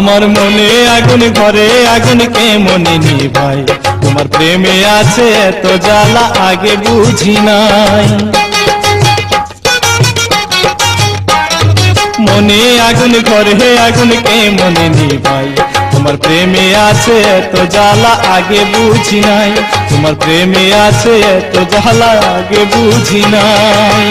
আমার মনে আগুন ঘরে আগুন কে মনে নিভাই, তোমার প্রেমে আছে এত জ্বালা আগে বুঝি নাই। মনে আগুন ঘরে আগুন কে মনে নিভাই, তোমার প্রেমে আছে এত জ্বালা আগে বুঝি নাই। তোমার প্রেমে আছে এত জ্বালা আগে বুঝি নাই।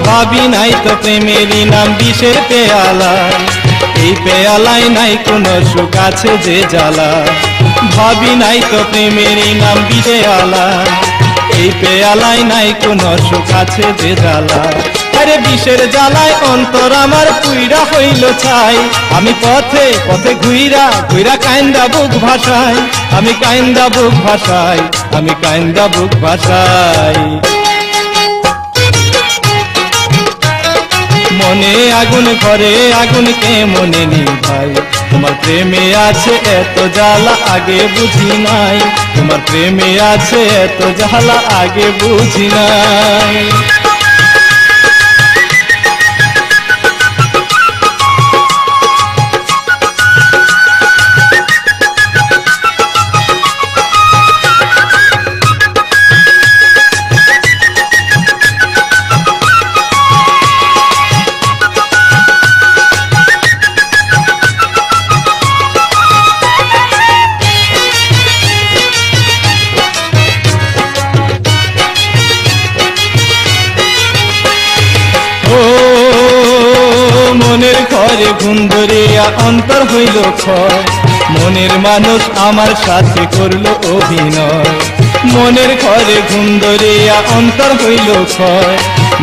ভাবি নাই তো প্রেমেরই নাম বিষের পেয়ালা, এই পেয়ালায় নাই কোনো সুখ আছে যে জ্বালা। ভাবি নাই তো প্রেমেরই নাম বিষেয়ালা, এই পেয়ালায় নাই কোনো সুখ আছে যে জ্বালা। আরে বিষের জ্বালায় অন্তর আমার পুইরা হইল ছাই, আমি পথে পথে ঘুইরা ঘুইরা কাইন্দা বুক ভাসাই, আমি কাইন্দা বুক ভাসাই, আমি কাইন্দা বুক ভাসাই। মনে আগুন ঘরে আগুন কে মনে নিভাই, তোমার প্রেমে আছে এত জ্বালা আগে বুঝি নাই। তোমার প্রেমে আছে এত জ্বালা আগে বুঝি নাই। মনের ঘরে ঘুম ধরিয়া অন্তর হইল ক্ষয়, মনের মানুষ আমার সাথে করলো অভিনয়। মনের ঘরে ঘুম ধরিয়া অন্তর হইল ক্ষয়,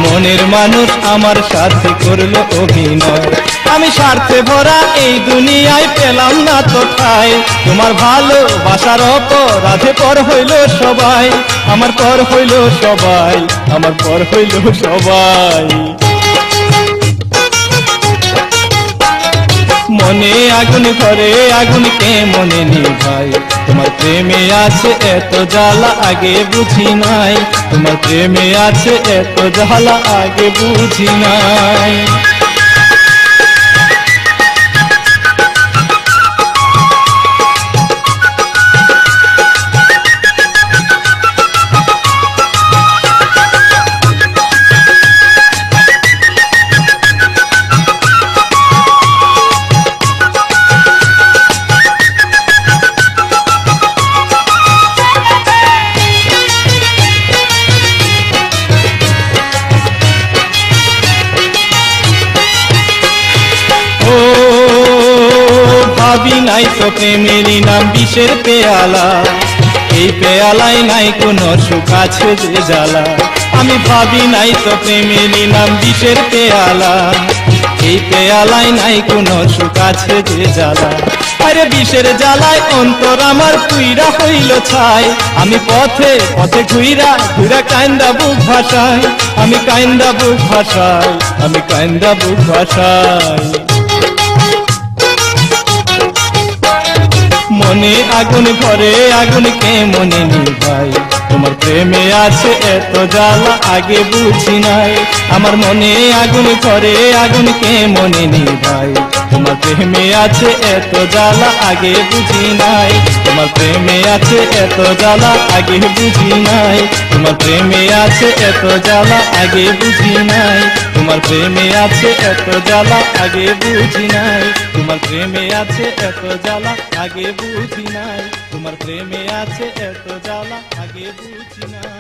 মনের মানুষ আমার সাথে করলো অভিনয়। আমি স্বার্থে ভরা এই দুনিয়ায় পেলাম না তো ঠাই, তোমার ভালোবাসার অপরাধে পর হইল সবাই, আমার পর হইল সবাই, আমার পর হইল সবাই। মনে আগুন ঘরে আগুন কে মনে নিভাই, তোমার প্রেমে আছে এত জ্বালা আগে বুঝি নাই। তোমার প্রেমে আছে এত জ্বালা আগে বুঝি নাই। ভাবি নাই তো প্রেমেরই নাম বিষের পেয়ালা, এই পেয়ালায় নাই কোনো সুখ আছে যে জ্বালা। আমি ভাবি নাই তো প্রেমেরই নাম বিষের পেয়ালা, এই পেয়ালায় নাই কোনো সুখ আছে যে জ্বালা। আরে বিষের জ্বালায় অন্তর আমার পুইরা হইল ছাই, আমি পথে পথে ঘুইরা ঘুইরা কাইন্দা বুক ভাসাই, আমি কাইন্দা বুক ভাসাই, আমি কাইন্দা বুক ভাসাই। মনে আগুন ঘরে আগুন কে মনে নিভাই, তোমার প্রেমে আছে এত জ্বালা আগে বুঝি নাই। আমার মনে আগুন ঘরে আগুন কে মনে নিভাই, তোমার প্রেমে আছে এত জ্বালা আগে বুঝি নাই। তোমার প্রেমে আছে এত জ্বালা আগে বুঝি নাই। তোমার প্রেমে আছে এত জ্বালা আগে বুঝি নাই। তোমার প্রেমে আছে এত জ্বালা আগে বুঝি নাই। তোমার প্রেমে আছে এত জ্বালা আগে বুঝি নাই। তোমার প্রেমে আছে এত জ্বালা আগে বুঝি নাই।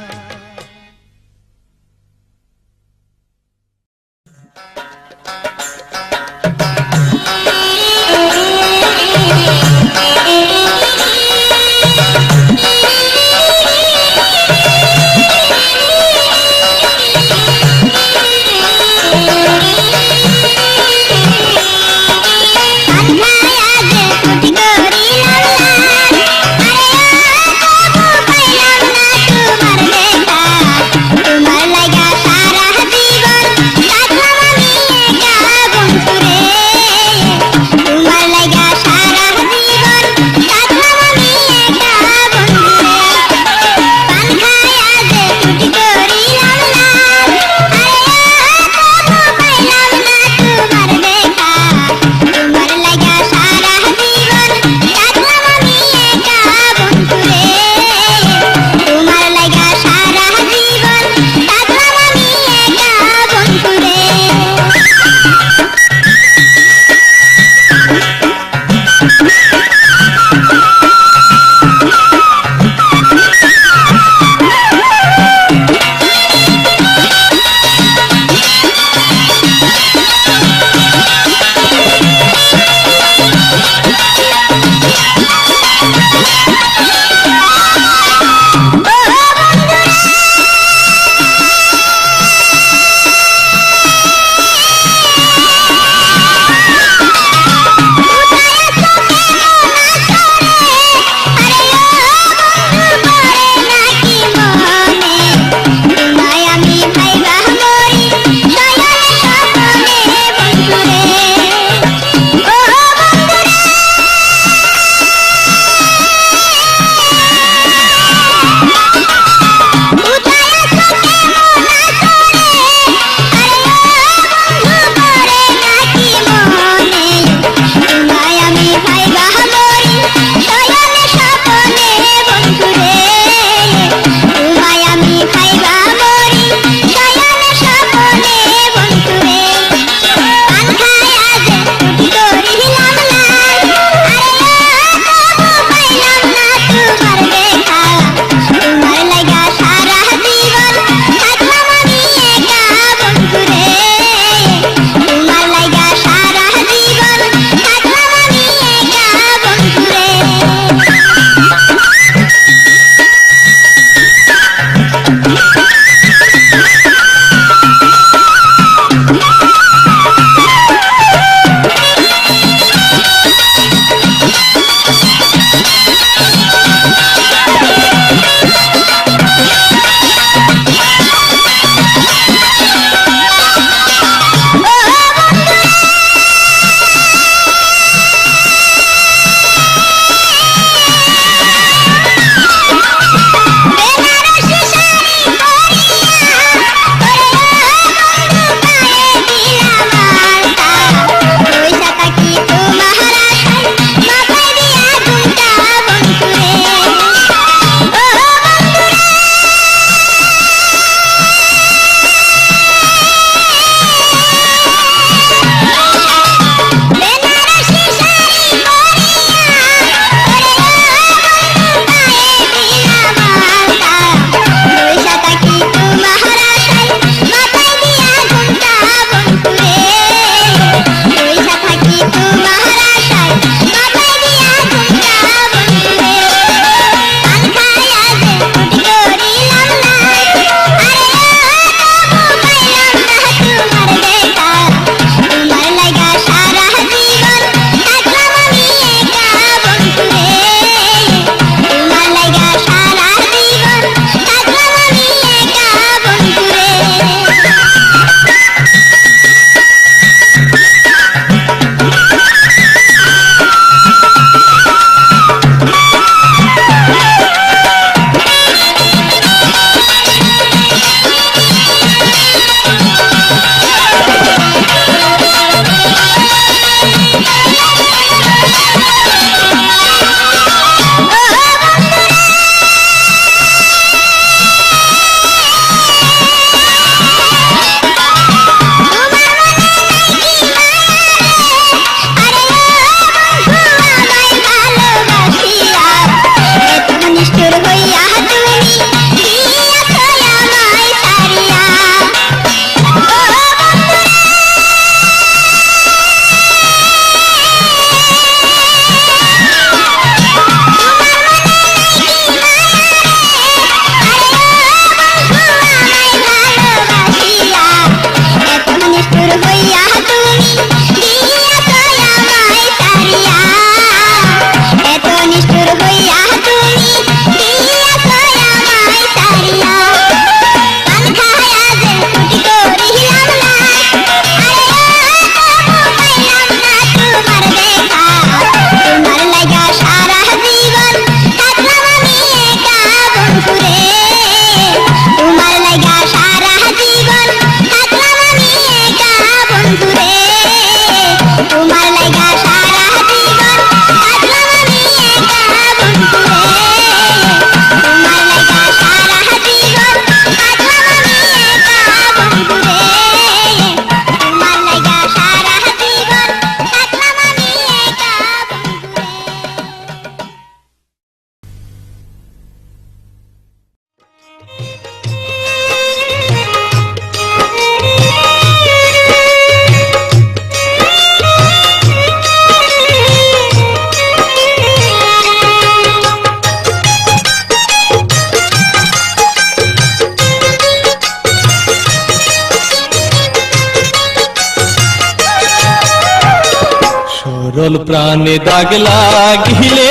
সরল প্রাণে দাগ লাগিলে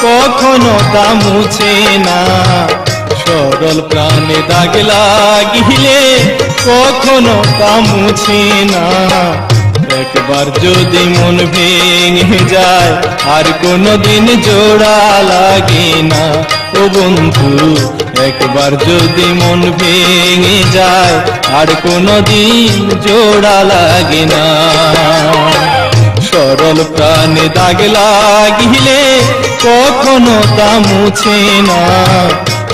কখনো তা মুছে না, সরল প্রাণে দাগ লাগিলে কখনো তা মুছে না। একবার যদি মন ভেঙে যায় আর কোনোদিন জোড়া লাগে না। ও বন্ধু, একবার যদি মন ভেঙে যায় আর কোনোদিন জোড়া লাগে না। সরল প্রাণে দাগ লাগিলে কখনো তা মুছে না,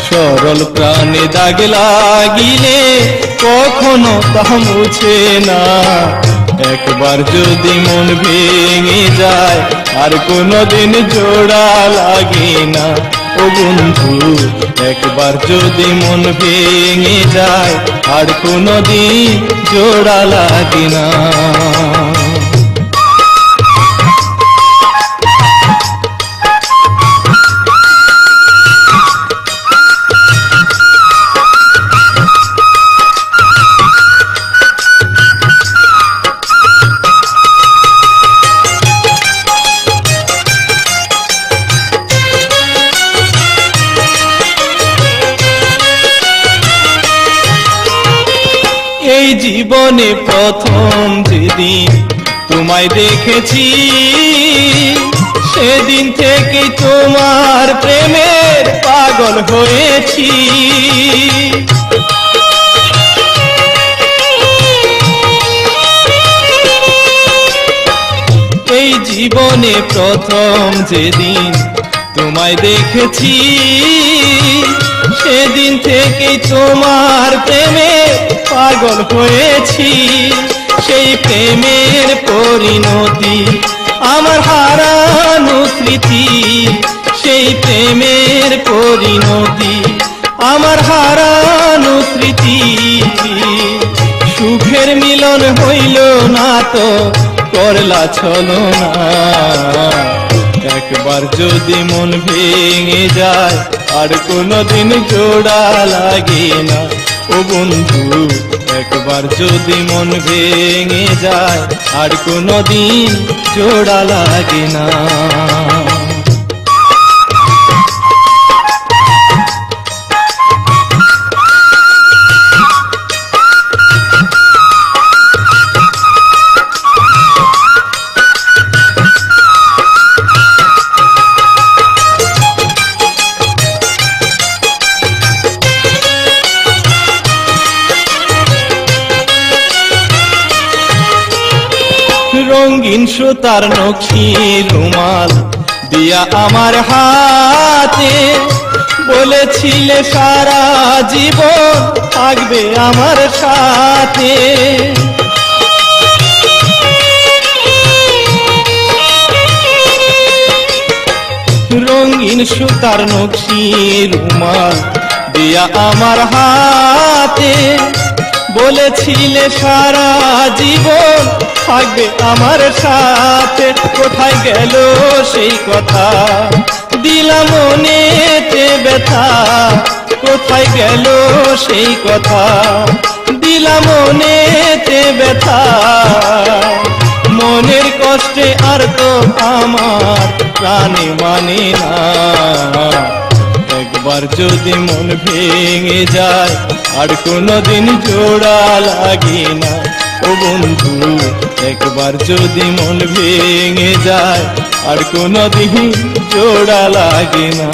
সরল প্রাণে দাগ লাগিলে কখনো তা মুছে না। একবার যদি মন ভেঙে যায় আর কোনোদিন জোড়া লাগে না। ও বন্ধু, একবার যদি মন ভেঙে যায় আর কোনোদিন জোড়া লাগে না। এই জীবনে প্রথম যেদিন তোমায় দেখেছি, সেদিন থেকে তোমার প্রেমের পাগল হয়েছি। এই জীবনে প্রথম যেদিন তোমায় দেখেছি, সেদিন থেকে তোমার প্রেমে পাগল হয়েছি। সেই প্রেমের পরিণতি আমার হারানো স্মৃতি, সেই প্রেমের পরিণতি আমার হারানো স্মৃতি। সুখের মিলন হইল না তো করলা ছলনা। একবার যদি মন ভেঙে যায় আর কোনোদিন জোড়া লাগে না। ও বন্ধু, একবার যদি মন ভেঙে যায় আর কোনোদিন জোড়া লাগে না। রঙিন সুতার নকশি রুমাল দিয়া আমার হাতে, বলেছিলে সারা জীবন থাকবে আমার সাথে। রঙিন সুতার নকশি রুমাল দিয়া আমার হাতে, বলেছিলে সারা জীবন থাকবে আমার সাথে। কোথায় গেল সেই কথা, দিলাম মনেতে ব্যথা। কোথায় গেল সেই কথা, দিলাম মনেতে ব্যথা। মনের কষ্টে আর তো আমার প্রাণে মানে না। একবার যদি মন ভেঙে যায় আর কোনোদিন জোড়া লাগে না। ও বন্ধু, একবার যদি মন ভেঙে যায় আর কোনোদিন জোড়া লাগে না।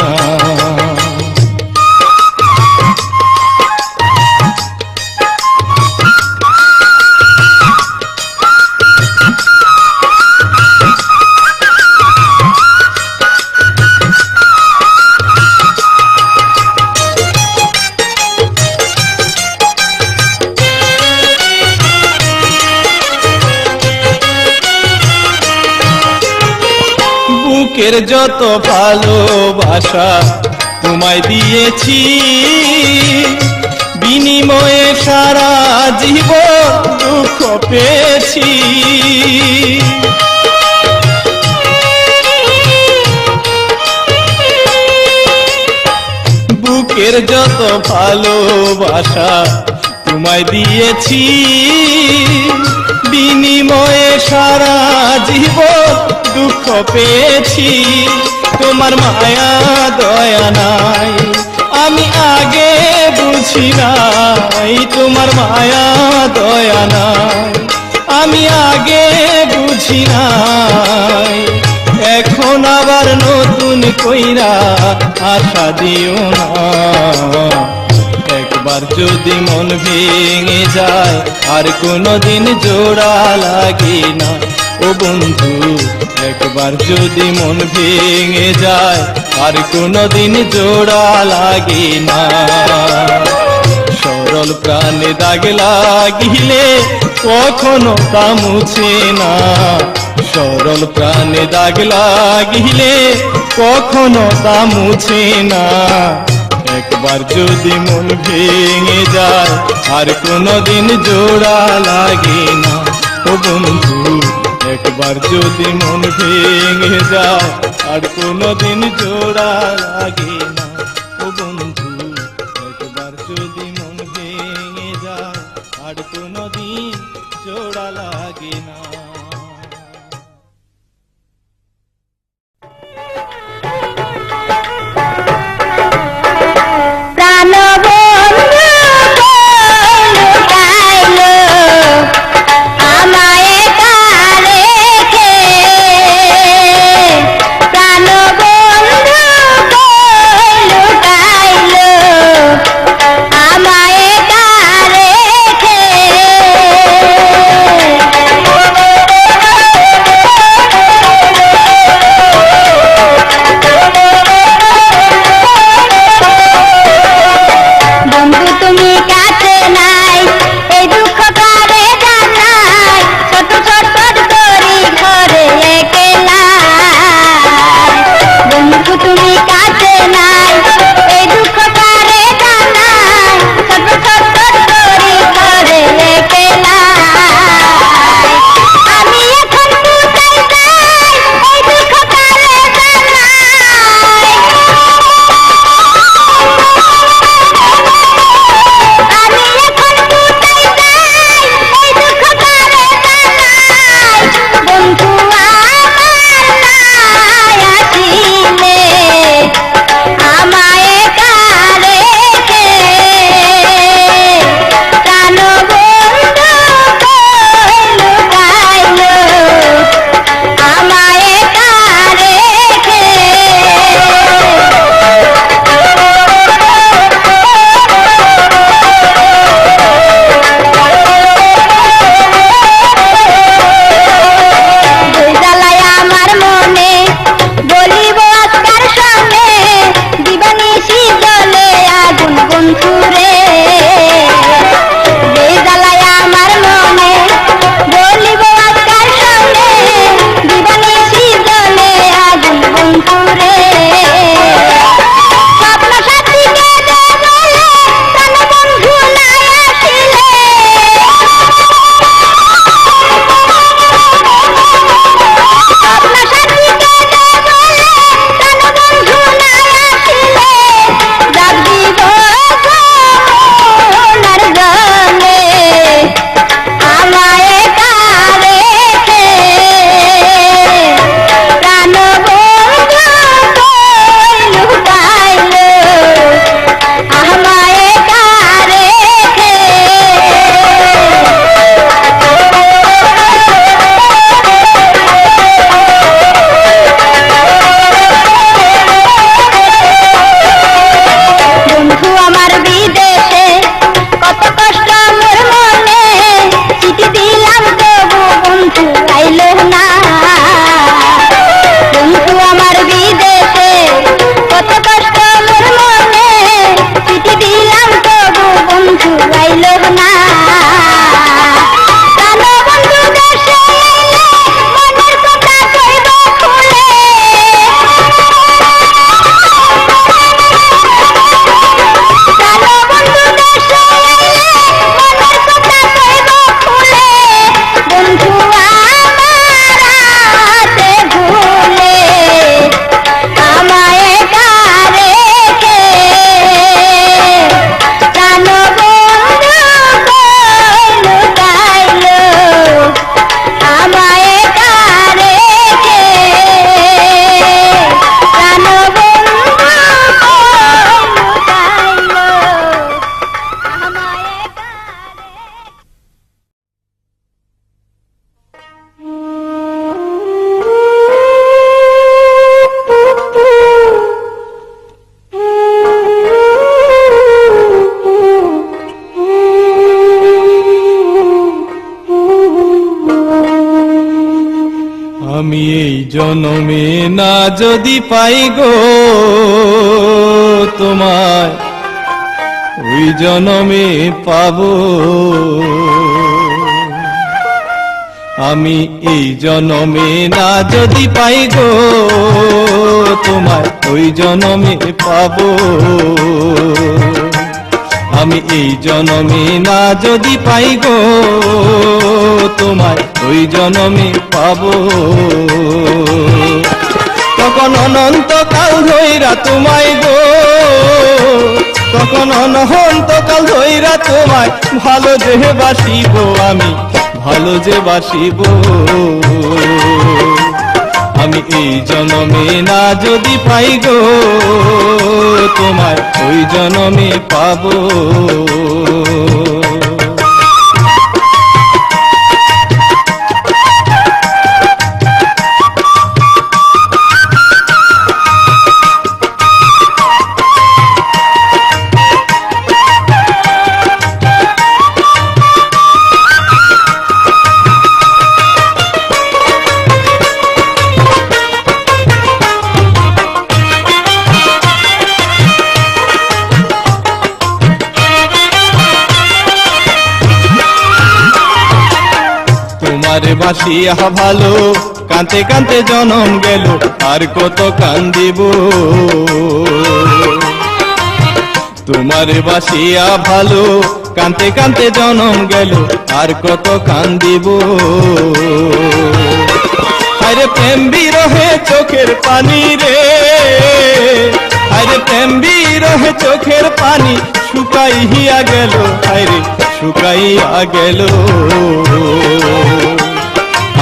বুকের যত ভালোবাসা তোমায় দিয়েছি, বিনিময়ে সারা জীবন দুঃখ পেয়েছি। বুকের যত ভালোবাসা তোমায় দিয়েছি, বিনিময়ে সারা জীবন দুঃখ পেয়েছি, তোমার মায়া দয়া নাই, আমি আগে বুঝি নাই, তোমার মায়া দয়া নাই, আমি আগে বুঝি নাই। এখন আবার নতুন কইরা আশা দিও না, একবার যদি মন ভেঙে যায় আর কোনোদিন জোড়া লাগে না। ও বন্ধু, একবার যদি মন ভেঙে যায় আর কোনোদিন জোড়া লাগে না। সরল প্রাণে দাগ লাগিলে কখনো তা মুছে না, সরল প্রাণে দাগ লাগিলে কখনো তা মুছে না। একবার যদি মন ভেঙে যায় আর কোনোদিন জোড়া লাগে না। ও বন্ধু, একবার যদি মন ভেঙে যায় আর কোনোদিন জোড়া লাগে না। ও বন্ধু, একবার যদি মন ভেঙে যায় আর কোনোদিন জোড়া লাগে না। আমায় কারে খে প্রাণ বন্ধু লুটাইল জনমে না যদি পাই গো তোমায়, ওই জনমে পাবো। আমি এই জনমে না যদি পাই গো তোমায়, ওই জনমে পাবো। আমি এই জনমে না যদি পাই গো তোমায়, ওই জনমে পাবো। তখন অনন্তকাল ধইরা তোমায় গো, তখন অনন্তকাল ধইরা তোমায় ভালো যে বাসিব আমি, ভালো যে বাসিব। আমি এই জনমে না যদি পাই গো তোমায়, ওই জনমে পাবো। তোমারে বাসিয়া ভালো কাঁদতে কাঁদতে জনম গেল, আর কত কান্দিব। তোমারে বাসিয়া ভালো কাঁদতে কাঁদতে জনম গেল, আর কত কান্দিব। আরে প্রেম বিরহে চোখের পানি রে, আরে প্রেম বিরহে চোখের পানি শুকাইয়া গেল, আরে শুকাইয়া গেল।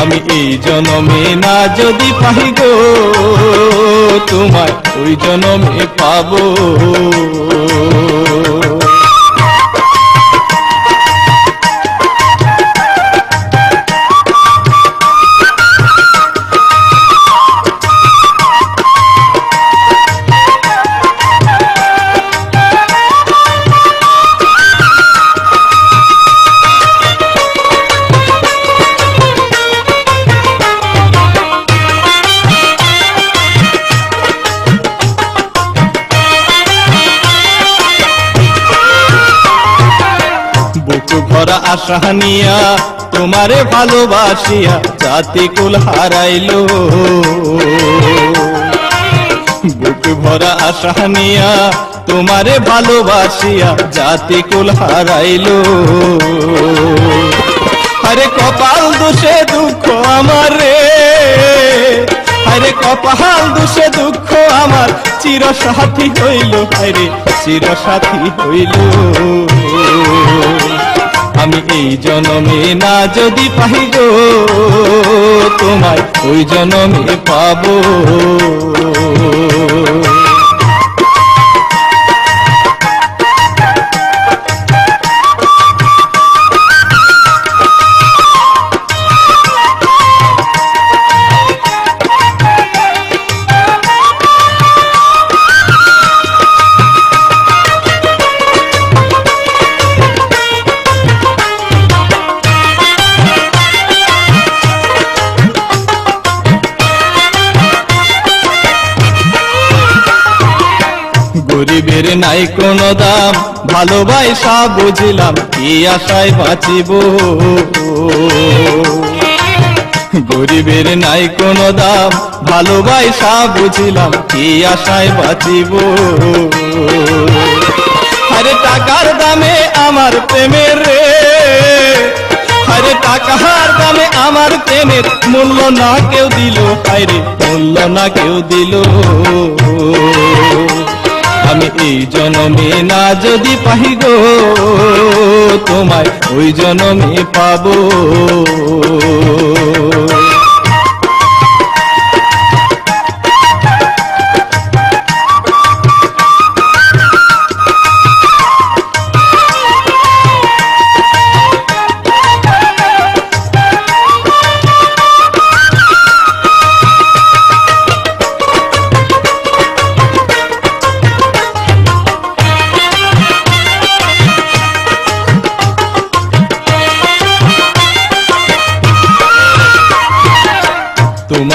আমি এই জনমে না যদি পাই গো তোমায়, ওই জনমে পাবো। ভরা আশা নিয়া তোমারে ভালোবাসিয়া জাতি কুল হারাইলো। বুক ভরা আশা নিয়া তোমারে ভালোবাসিয়া জাতি কুল হারাইলো। আরে কপাল দোষে দুঃখ আমার রে, আরে কপাল দোষে দুঃখ আমার চির সাথী হইল, আরে চির সাথী হইল। আমি এই জনমে না যদি পাই গো তোমায়, ওই জনমে পাবো। গরিবের নাই কোনো দাম, ভালোবাসা বুঝলাম কি আশায় বাঁচিব। গরিবের নাই কোনো দাম, ভালোবাসা বুঝলাম কি আশায় বাঁচিব। আরে টাকার দামে আমার প্রেমের রে, আরে টাকার দামে আমার প্রেমের মূল্য না কেউ দিল, আরে মূল্য না কেউ দিল। আমি এই জনমে না যদি পাই গো তোমায়, ওই জনমে পাবো।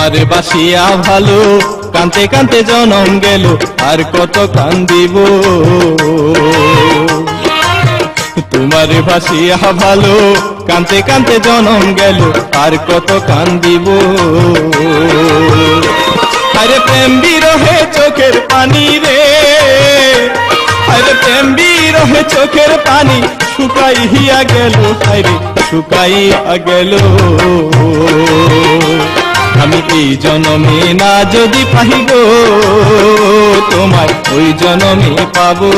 তোমার বাসিয়া ভালো কানতে কানতে জনম গেল আর কত কান্দিব তোমার ভাসিয়া ভালো কানতে কানতে জনম গেল আর কত কান্দিব আরে প্রেম বিরহে চোখের পানি রে আরে প্রেম বিরহে চোখের পানি শুকাইয়া গেল আরে শুকাইয়া গেল আমি এই জনমে না যদি পাই গো তোমায় ওই জনমে পাবো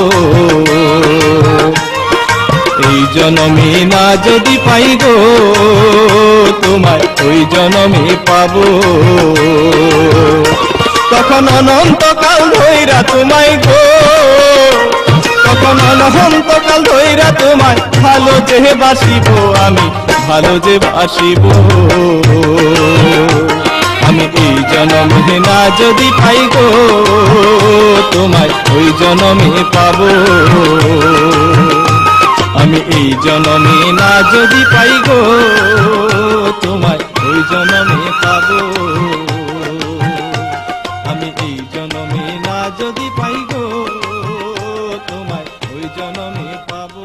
এই জনমে না যদি পাই গো তোমায় ওই জনমে পাবো তখন অনন্তকাল ধইরা তোমায় গো তখন অনন্তকাল ধইরা তোমায় ভালো যে বাসিব আমি ভালো যে বাসিব আমি এই জনমে না যদি পাই গো তোমায় ওই জনমে পাবো আমি এই জনমে না যদি পাই গো তোমায় ওই জনমে পাবো আমি এই জনমে না যদি পাই গো তোমায় ওই জনমে পাবো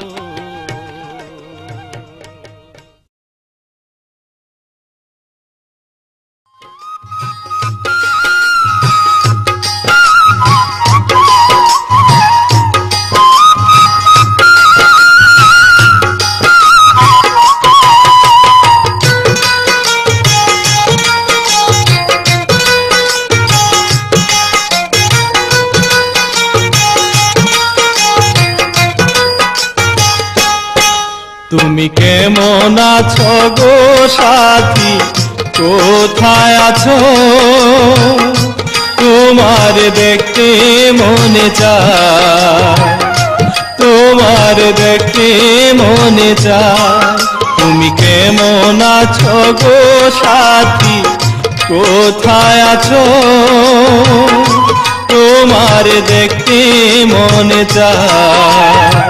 তুমি কেমন আছো গো সাথী কোথায় আছো তোমার দেখতে মনে চায় তোমার দেখতে মনে চায় তুমি কেমন আছো গো সাথী কোথায় আছো তোমার দেখতে মনে চায়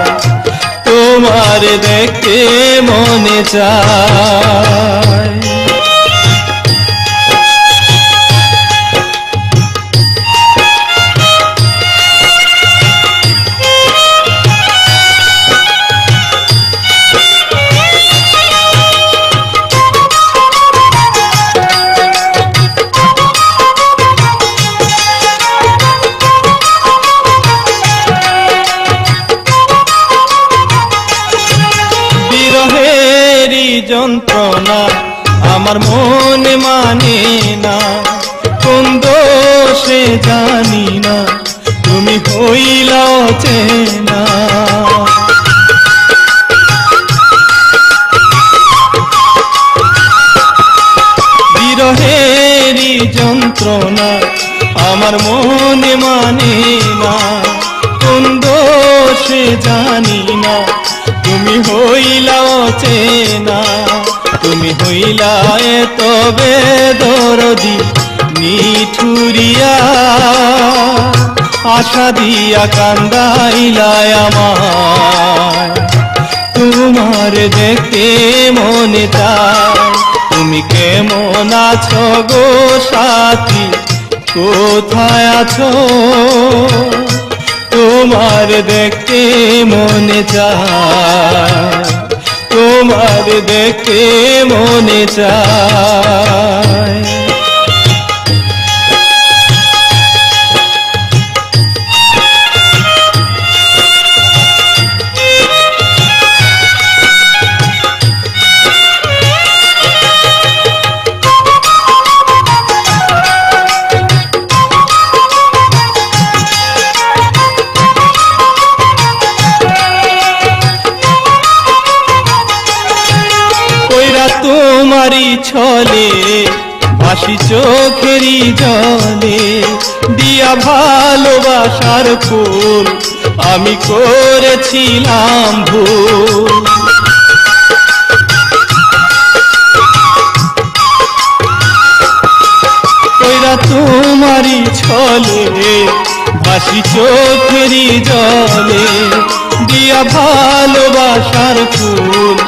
তোমার দেখতে মনে চায় যন্ত্রণা আমার মনে মানে না কোন দোষে জানি না তুমি হইলা চেনা বিরহেরই যন্ত্রণা আমার মনে মানে না কোন দোষে জানি না তুমি হইলা চেনা তুমি হইলা এত বেদরদি নিঠুরিয়া আশা দিয়া কান্দাইলা আমায় তোমার দেখতে মনে চায় তুমি কেমন আছো গো সাথী কোথায় আছো তোমার দেখতে মনে চায় তোমার দেখতে মনে চায় তোমারি ছলে ভাসি চোখেরই জলে দিয়া ভালোবাসার ফুল আমি করেছিলাম ভুল কইরা তোমারি ছলে ভাসি চোখেরই জলে দিয়া ভালোবাসার ফুল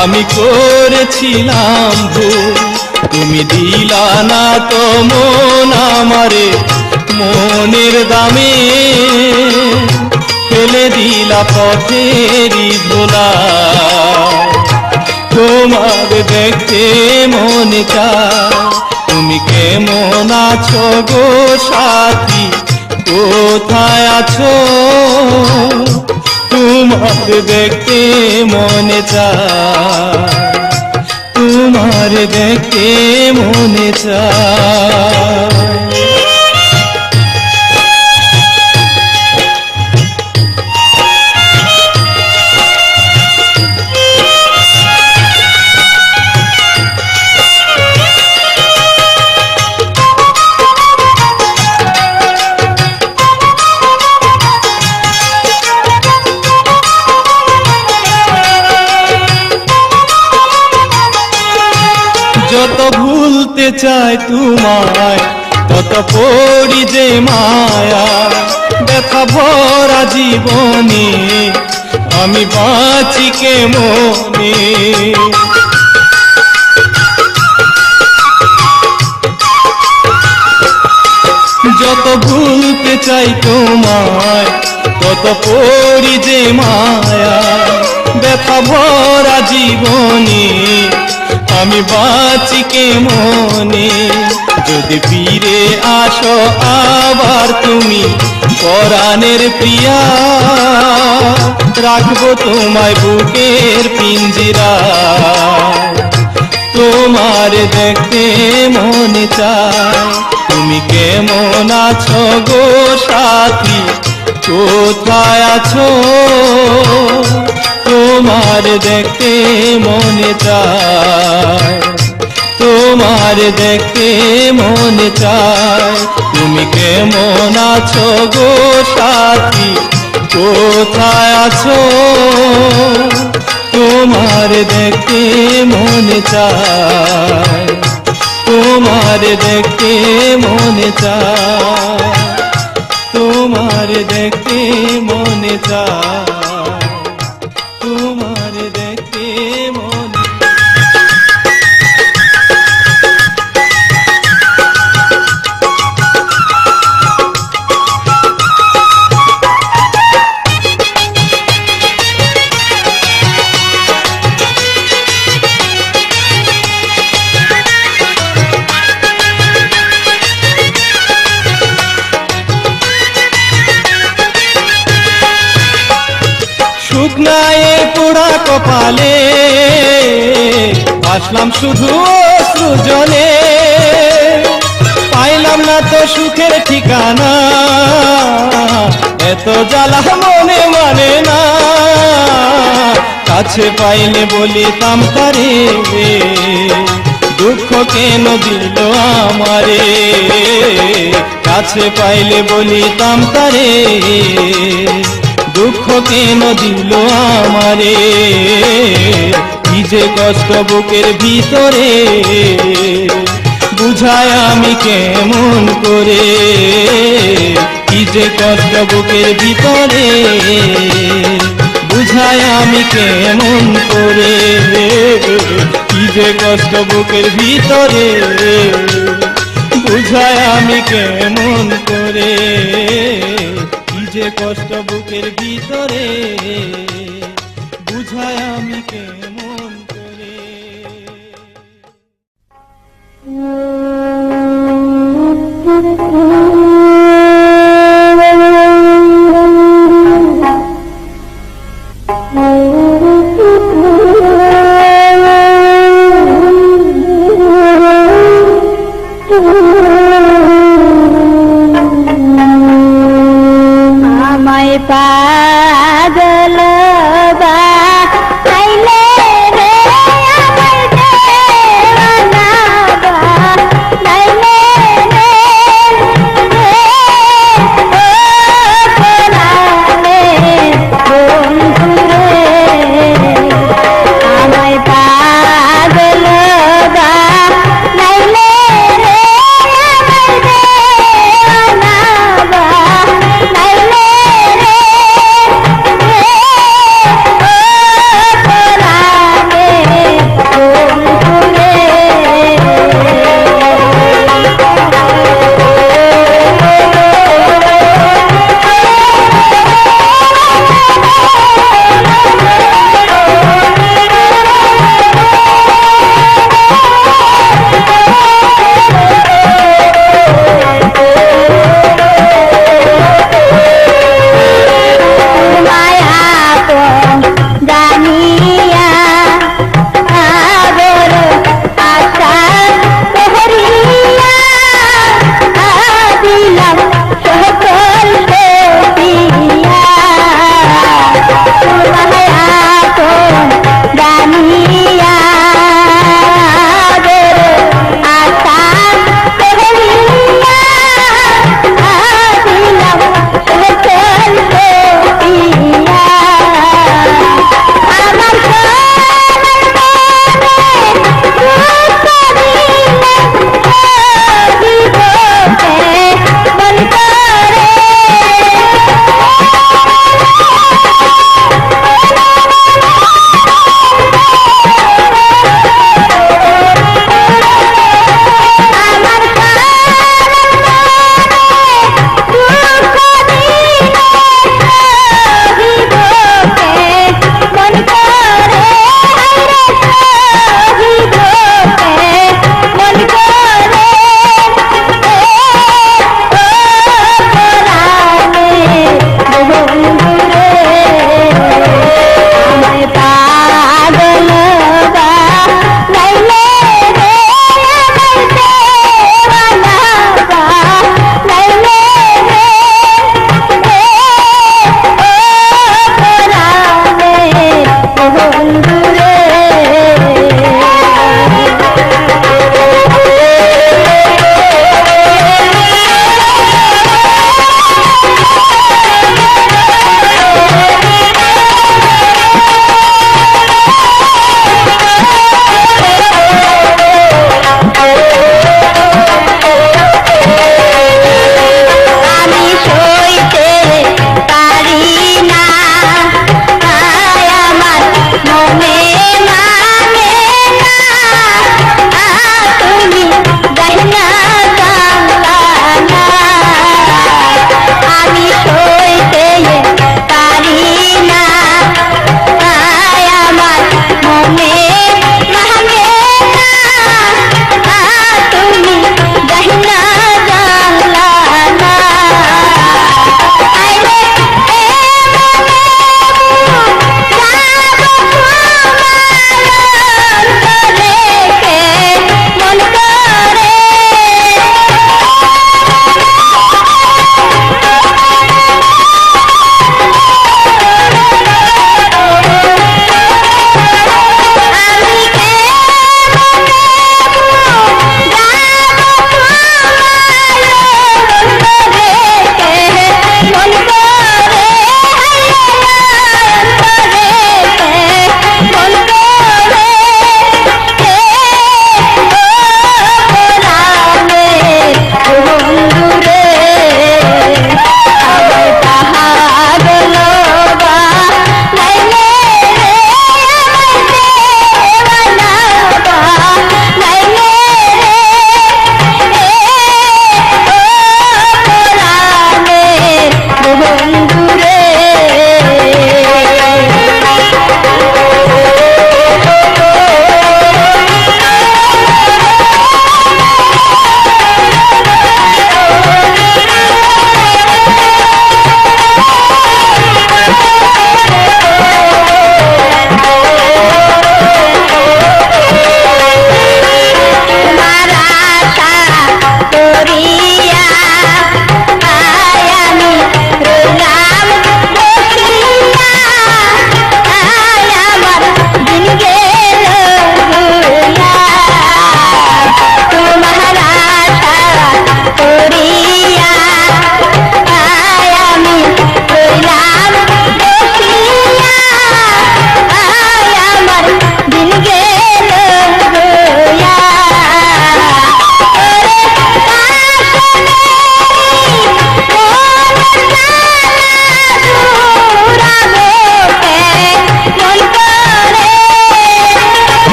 আমি করেছিলাম ভুল তুমি দিলা না তো মন আমারে মনের দামে, ফেলে দিলা পথেরই ধুলা। তোমার দেখতে মনে চায়, তুমি কেমন আছো গো সাথী, কোথায় আছো? তোমার দেখতে মনে চায়, তোমার দেখতে মনে চায়। যত ভুলতে চাই তোমায়, তত পড়ি যে মায়া। ব্যথা ভরা জীবনে আমি বাঁচি কেমনে। যত ভুলতে চাই তোমায়, তত পড়ি যে মায়া। ব্যথা ভরা জীবনে আমি বাঁচি কেমনে। যদি ফিরে আসো আবার তুমি পরাণের প্রিয়া, রাখবো তোমায় বুকের পিঞ্জিরায়। তোমার দেখতে মনে চায়, তুমি কেমন আছো গো সাথী, কোথায় আছো? তোমার দেখতে মনে চায়, তোমার দেখতে মনে চায়। তুমি কেমন আছো গো সাথী, কোথায় আছো? তোমার দেখতে মনে চায়, তোমার দেখতে মনে চায়, তোমার দেখতে মনে চায়, তোমার দেখতে মনে। শুকনায় পোড়া কপালে আসলাম শুধু অশ্রুজলে, পাইলাম না তো সুখের ঠিকানা। এত জ্বালা মনে মানে না, কাছে পাইলে বলিতাম তারে, দুঃখ কেন দিল আমারে। কাছে পাইলে বলিতাম তারে, দুঃখ কেন দিল আমারে। কি যে কষ্ট বুকের ভিতরে, বুঝায় আমি কেমন করে। কি যে কষ্ট বুকের ভিতরে, বুঝায় আমি কেমন করে। কি যে কষ্ট বুকের ভিতরে, বুঝায় আমি কেমন করে। কি যে কষ্ট বুকের ভিতরে, বুঝায় আমি কেমন করে। আমায় পা